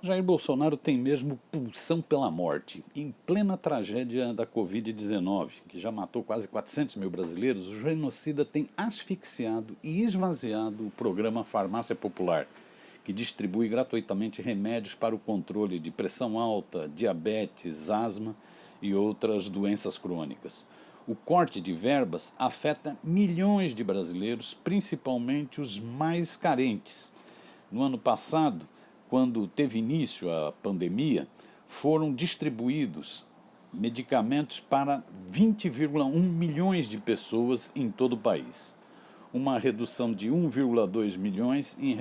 Jair Bolsonaro tem mesmo pulsão pela morte. Em plena tragédia da Covid-19, que já matou quase 400 mil brasileiros, o genocida tem asfixiado e esvaziado o programa Farmácia Popular, que distribui gratuitamente remédios para o controle de pressão alta, diabetes, asma e outras doenças crônicas. O corte de verbas afeta milhões de brasileiros, principalmente os mais carentes. No ano passado, quando teve início a pandemia, foram distribuídos medicamentos para 20,1 milhões de pessoas em todo o país. Uma redução de 1,2 milhões em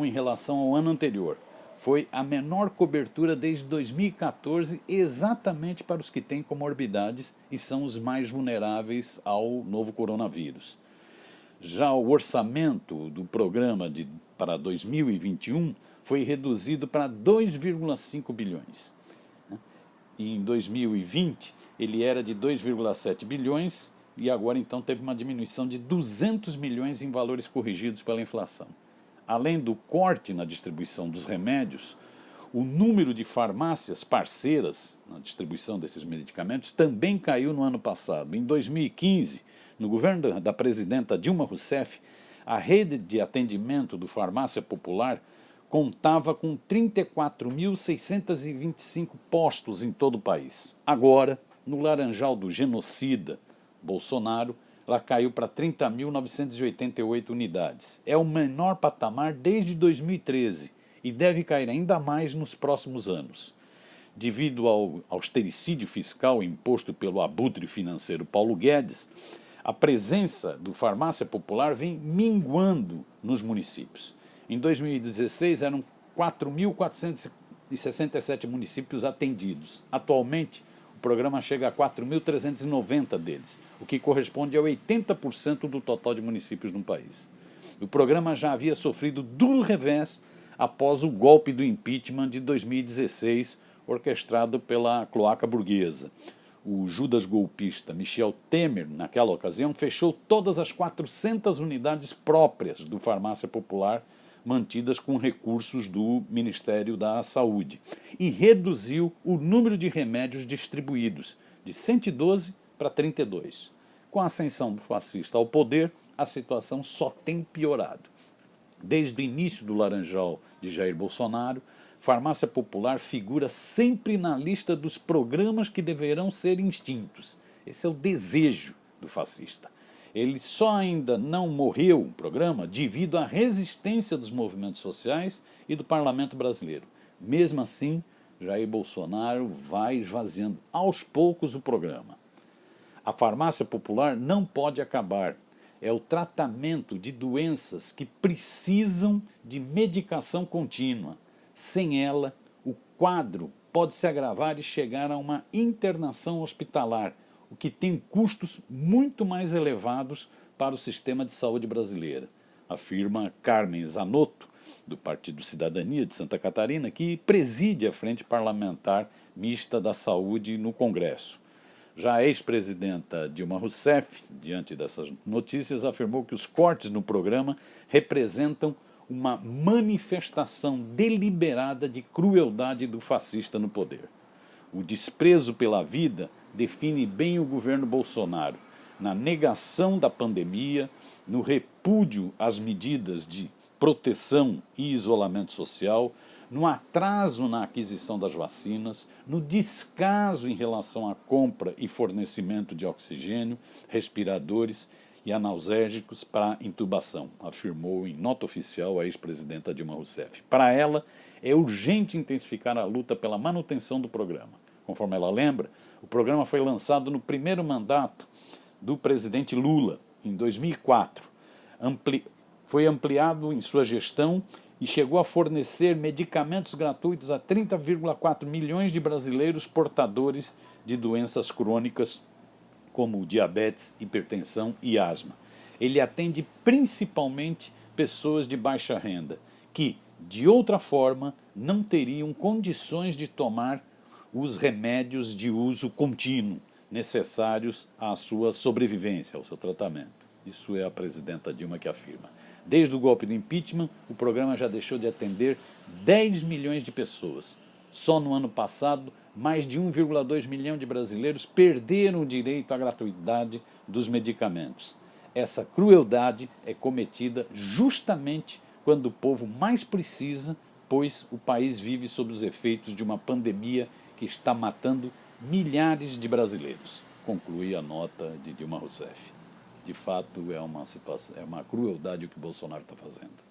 relação ao ano anterior. Foi a menor cobertura desde 2014, exatamente para os que têm comorbidades e são os mais vulneráveis ao novo coronavírus. Já o orçamento do programa para 2021 foi reduzido para 2,5 bilhões. Em 2020, ele era de 2,7 bilhões e agora então teve uma diminuição de 200 milhões em valores corrigidos pela inflação. Além do corte na distribuição dos remédios, o número de farmácias parceiras na distribuição desses medicamentos também caiu no ano passado. Em 2015, no governo da presidenta Dilma Rousseff, a rede de atendimento do Farmácia Popular contava com 34.625 postos em todo o país. Agora, no laranjal do genocida Bolsonaro, ela caiu para 30.988 unidades. É o menor patamar desde 2013 e deve cair ainda mais nos próximos anos. Devido ao austericídio fiscal imposto pelo abutre financeiro Paulo Guedes, a presença do Farmácia Popular vem minguando nos municípios. Em 2016 eram 4.467 municípios atendidos. Atualmente, o programa chega a 4.390 deles, o que corresponde a 80% do total de municípios no país. O programa já havia sofrido duro revés após o golpe do impeachment de 2016, orquestrado pela cloaca burguesa. O Judas golpista Michel Temer, naquela ocasião, fechou todas as 400 unidades próprias do Farmácia Popular, mantidas com recursos do Ministério da Saúde, e reduziu o número de remédios distribuídos, de 112 para 32. Com a ascensão do fascista ao poder, a situação só tem piorado. Desde o início do laranjal de Jair Bolsonaro, Farmácia Popular figura sempre na lista dos programas que deverão ser extintos. Esse é o desejo do fascista. Ele só ainda não morreu, o programa, devido à resistência dos movimentos sociais e do parlamento brasileiro. Mesmo assim, Jair Bolsonaro vai esvaziando aos poucos o programa. A farmácia popular não pode acabar. É o tratamento de doenças que precisam de medicação contínua. Sem ela, o quadro pode se agravar e chegar a uma internação hospitalar, o que tem custos muito mais elevados para o sistema de saúde brasileiro, afirma Carmen Zanotto, do Partido Cidadania de Santa Catarina, que preside a Frente Parlamentar Mista da Saúde no Congresso. Já a ex-presidenta Dilma Rousseff, diante dessas notícias, afirmou que os cortes no programa representam uma manifestação deliberada de crueldade do fascista no poder. O desprezo pela vida define bem o governo Bolsonaro, na negação da pandemia, no repúdio às medidas de proteção e isolamento social, no atraso na aquisição das vacinas, no descaso em relação à compra e fornecimento de oxigênio, respiradores e analgésicos para intubação, afirmou em nota oficial a ex-presidenta Dilma Rousseff. Para ela, é urgente intensificar a luta pela manutenção do programa. Conforme ela lembra, o programa foi lançado no primeiro mandato do presidente Lula, em 2004. Foi ampliado em sua gestão e chegou a fornecer medicamentos gratuitos a 30,4 milhões de brasileiros portadores de doenças crônicas como diabetes, hipertensão e asma. Ele atende principalmente pessoas de baixa renda, que, de outra forma, não teriam condições de tomar os remédios de uso contínuo necessários à sua sobrevivência, ao seu tratamento. Isso é a presidenta Dilma que afirma. Desde o golpe do impeachment, o programa já deixou de atender 10 milhões de pessoas. Só no ano passado, mais de 1,2 milhão de brasileiros perderam o direito à gratuidade dos medicamentos. Essa crueldade é cometida justamente quando o povo mais precisa, pois o país vive sob os efeitos de uma pandemia que está matando milhares de brasileiros, conclui a nota de Dilma Rousseff. De fato, é uma crueldade o que o Bolsonaro está fazendo.